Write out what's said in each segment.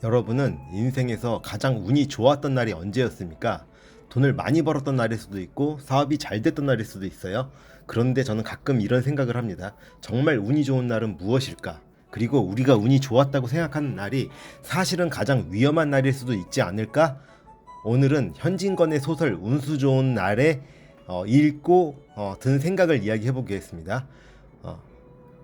여러분은 인생에서 가장 운이 좋았던 날이 언제였습니까? 돈을 많이 벌었던 날일 수도 있고 사업이 잘 됐던 날일 수도 있어요. 그런데 저는 가끔 이런 생각을 합니다. 정말 운이 좋은 날은 무엇일까? 그리고 우리가 운이 좋았다고 생각하는 날이 사실은 가장 위험한 날일 수도 있지 않을까? 오늘은 현진건의 소설 운수 좋은 날에 읽고 든 생각을 이야기해 보겠습니다. 어,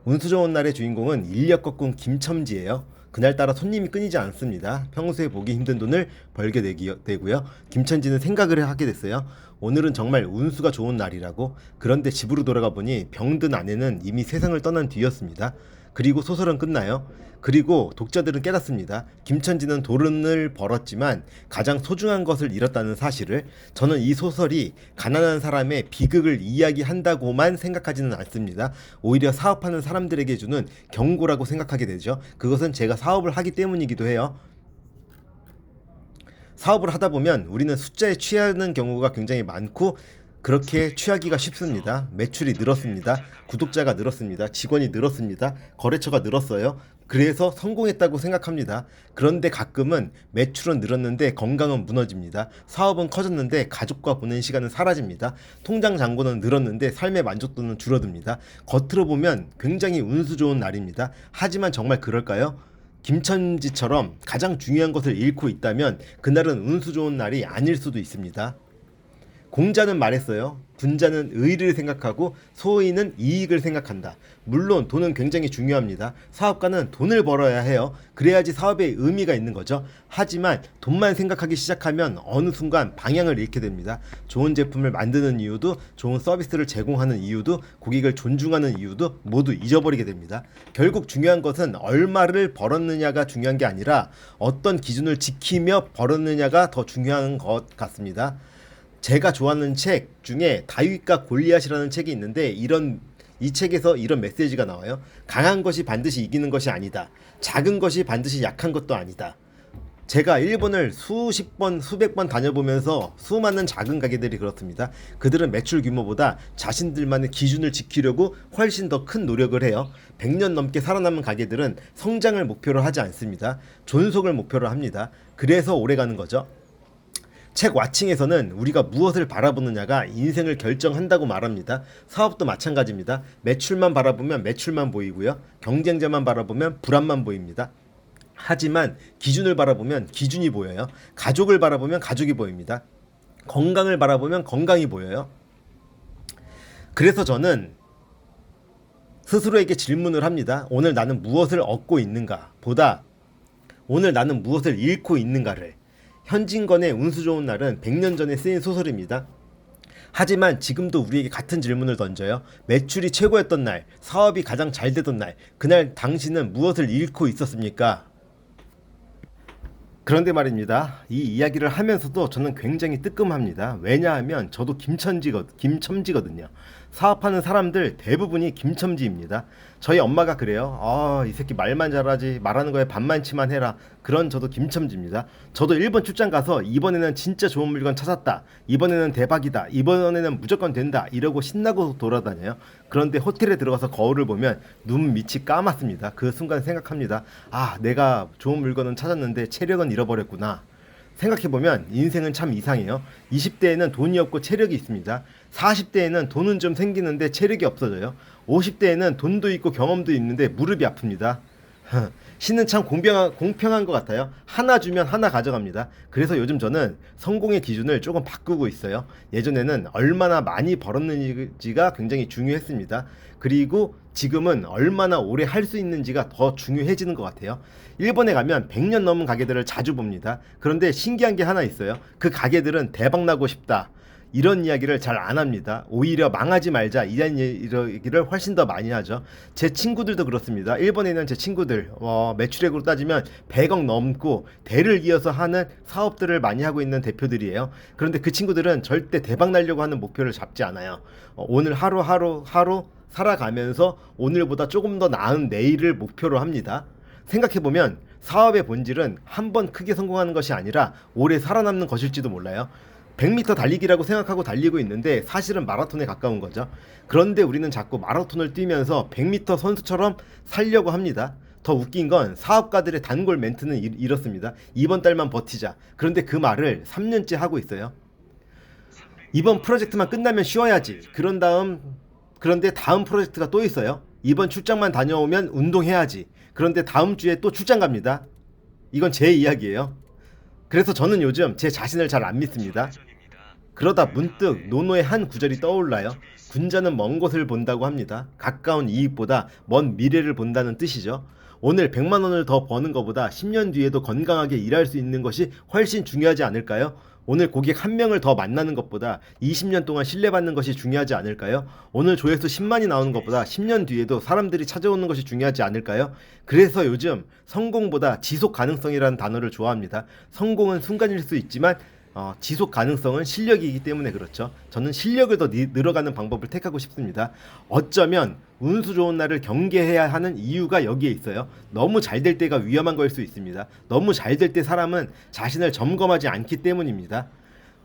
운수 좋은 날의 주인공은 인력거꾼 김첨지예요. 그날따라 손님이 끊이지 않습니다. 평소에 보기 힘든 돈을 벌게 되고요. 김첨지는 생각을 하게 됐어요. 오늘은 정말 운수가 좋은 날이라고. 그런데 집으로 돌아가 보니 병든 아내는 이미 세상을 떠난 뒤였습니다. 그리고 소설은 끝나요. 그리고 독자들은 깨닫습니다. 김첨지는 돈을 벌었지만 가장 소중한 것을 잃었다는 사실을. 저는 이 소설이 가난한 사람의 비극을 이야기한다고만 생각하지는 않습니다. 오히려 사업하는 사람들에게 주는 경고라고 생각하게 되죠. 그것은 제가 사업을 하기 때문이기도 해요. 사업을 하다 보면 우리는 숫자에 취하는 경우가 굉장히 많고 그렇게 취하기가 쉽습니다. 매출이 늘었습니다. 구독자가 늘었습니다. 직원이 늘었습니다. 거래처가 늘었어요. 그래서 성공했다고 생각합니다. 그런데 가끔은 매출은 늘었는데 건강은 무너집니다. 사업은 커졌는데 가족과 보낸 시간은 사라집니다. 통장 잔고는 늘었는데 삶의 만족도는 줄어듭니다. 겉으로 보면 굉장히 운수 좋은 날입니다. 하지만 정말 그럴까요? 김첨지처럼 가장 중요한 것을 잃고 있다면 그날은 운수 좋은 날이 아닐 수도 있습니다. 공자는 말했어요. 군자는 의를 생각하고 소인은 이익을 생각한다. 물론 돈은 굉장히 중요합니다. 사업가는 돈을 벌어야 해요. 그래야지 사업에 의미가 있는 거죠. 하지만 돈만 생각하기 시작하면 어느 순간 방향을 잃게 됩니다. 좋은 제품을 만드는 이유도, 좋은 서비스를 제공하는 이유도, 고객을 존중하는 이유도 모두 잊어버리게 됩니다. 결국 중요한 것은 얼마를 벌었느냐가 중요한 게 아니라 어떤 기준을 지키며 벌었느냐가 더 중요한 것 같습니다. 제가 좋아하는 책 중에 다윗과 골리앗이라는 책이 있는데 이 책에서 이런 메시지가 나와요. 강한 것이 반드시 이기는 것이 아니다. 작은 것이 반드시 약한 것도 아니다. 제가 일본을 수십 번, 수백 번 다녀보면서 수많은 작은 가게들이 그렇습니다. 그들은 매출 규모보다 자신들만의 기준을 지키려고 훨씬 더 큰 노력을 해요. 100년 넘게 살아남은 가게들은 성장을 목표로 하지 않습니다. 존속을 목표로 합니다. 그래서 오래가는 거죠. 책 와칭에서는 우리가 무엇을 바라보느냐가 인생을 결정한다고 말합니다. 사업도 마찬가지입니다. 매출만 바라보면 매출만 보이고요. 경쟁자만 바라보면 불안만 보입니다. 하지만 기준을 바라보면 기준이 보여요. 가족을 바라보면 가족이 보입니다. 건강을 바라보면 건강이 보여요. 그래서 저는 스스로에게 질문을 합니다. 오늘 나는 무엇을 얻고 있는가 보다 오늘 나는 무엇을 잃고 있는가를. 현진건의 운수 좋은 날은 100년 전에 쓰인 소설입니다. 하지만 지금도 우리에게 같은 질문을 던져요. 매출이 최고였던 날, 사업이 가장 잘 되던 날, 그날 당신은 무엇을 잃고 있었습니까? 그런데 말입니다. 이 이야기를 하면서도 저는 굉장히 뜨끔합니다. 왜냐하면 저도 김첨지거든요. 사업하는 사람들 대부분이 김첨지입니다. 저희 엄마가 그래요. 이 새끼 말만 잘하지, 말하는 거에 반만치만 해라. 그런 저도 김첨지입니다. 저도 일본 출장 가서 이번에는 진짜 좋은 물건 찾았다, 이번에는 대박이다, 이번에는 무조건 된다 이러고 신나고 돌아다녀요. 그런데 호텔에 들어가서 거울을 보면 눈 밑이 까맣습니다. 그 순간 생각합니다. 내가 좋은 물건은 찾았는데 체력은 잃어버렸구나. 생각해보면 인생은 참 이상해요. 20대에는 돈이 없고 체력이 있습니다. 40대에는 돈은 좀 생기는데 체력이 없어져요. 50대에는 돈도 있고 경험도 있는데 무릎이 아픕니다. 신은 참 공평한 것 같아요. 하나 주면 하나 가져갑니다. 그래서 요즘 저는 성공의 기준을 조금 바꾸고 있어요. 예전에는 얼마나 많이 벌었는지가 굉장히 중요했습니다. 그리고 지금은 얼마나 오래 할 수 있는지가 더 중요해지는 것 같아요. 일본에 가면 100년 넘은 가게들을 자주 봅니다. 그런데 신기한 게 하나 있어요. 그 가게들은 대박 나고 싶다, 이런 이야기를 잘 안 합니다. 오히려 망하지 말자 이런 이야기를 훨씬 더 많이 하죠. 제 친구들도 그렇습니다. 일본에 있는 제 친구들 매출액으로 따지면 100억 넘고 대를 이어서 하는 사업들을 많이 하고 있는 대표들이에요. 그런데 그 친구들은 절대 대박 나려고 하는 목표를 잡지 않아요. 오늘 하루 살아가면서 오늘보다 조금 더 나은 내일을 목표로 합니다. 생각해보면 사업의 본질은 한 번 크게 성공하는 것이 아니라 오래 살아남는 것일지도 몰라요. 100m 달리기라고 생각하고 달리고 있는데 사실은 마라톤에 가까운 거죠. 그런데 우리는 자꾸 마라톤을 뛰면서 100m 선수처럼 살려고 합니다. 더 웃긴 건 사업가들의 단골 멘트는 이렇습니다. 이번 달만 버티자. 그런데 그 말을 3년째 하고 있어요. 이번 프로젝트만 끝나면 쉬어야지. 그런데 다음 프로젝트가 또 있어요. 이번 출장만 다녀오면 운동해야지. 그런데 다음 주에 또 출장 갑니다. 이건 제 이야기예요. 그래서 저는 요즘 제 자신을 잘 안 믿습니다. 그러다 문득 노노의 한 구절이 떠올라요. 군자는 먼 곳을 본다고 합니다. 가까운 이익보다 먼 미래를 본다는 뜻이죠. 오늘 100만 원을 더 버는 것보다 10년 뒤에도 건강하게 일할 수 있는 것이 훨씬 중요하지 않을까요? 오늘 고객 한 명을 더 만나는 것보다 20년 동안 신뢰받는 것이 중요하지 않을까요? 오늘 조회수 10만이 나오는 것보다 10년 뒤에도 사람들이 찾아오는 것이 중요하지 않을까요? 그래서 요즘 성공보다 지속 가능성이라는 단어를 좋아합니다. 성공은 순간일 수 있지만 지속 가능성은 실력이기 때문에 그렇죠. 저는 실력을 더 늘어가는 방법을 택하고 싶습니다. 어쩌면 운수 좋은 날을 경계해야 하는 이유가 여기에 있어요. 너무 잘 될 때가 위험한 거일 수 있습니다. 너무 잘 될 때 사람은 자신을 점검하지 않기 때문입니다.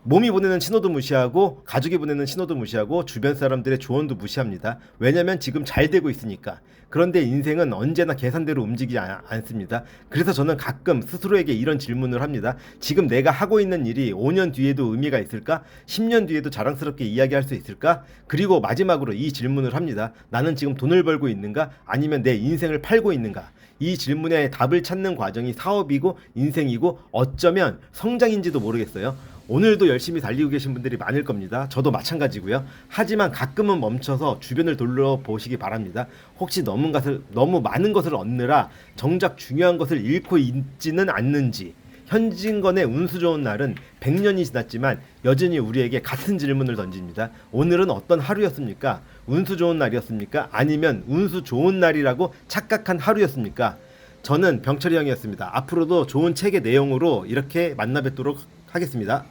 몸이 보내는 신호도 무시하고 가족이 보내는 신호도 무시하고 주변 사람들의 조언도 무시합니다. 왜냐면 지금 잘 되고 있으니까. 그런데 인생은 언제나 계산대로 움직이지 않습니다. 그래서 저는 가끔 스스로에게 이런 질문을 합니다. 지금 내가 하고 있는 일이 5년 뒤에도 의미가 있을까? 10년 뒤에도 자랑스럽게 이야기할 수 있을까? 그리고 마지막으로 이 질문을 합니다. 나는 지금 돈을 벌고 있는가? 아니면 내 인생을 팔고 있는가? 이 질문에 답을 찾는 과정이 사업이고 인생이고 어쩌면 성장인지도 모르겠어요. 오늘도 열심히 달리고 계신 분들이 많을 겁니다. 저도 마찬가지고요. 하지만 가끔은 멈춰서 주변을 돌려보시기 바랍니다. 혹시 너무 많은 것을 얻느라 정작 중요한 것을 잃고 있지는 않는지. 현진건의 운수 좋은 날은 100년이 지났지만 여전히 우리에게 같은 질문을 던집니다. 오늘은 어떤 하루였습니까? 운수 좋은 날이었습니까? 아니면 운수 좋은 날이라고 착각한 하루였습니까? 저는 병철이 형이었습니다. 앞으로도 좋은 책의 내용으로 이렇게 만나 뵙도록 하겠습니다.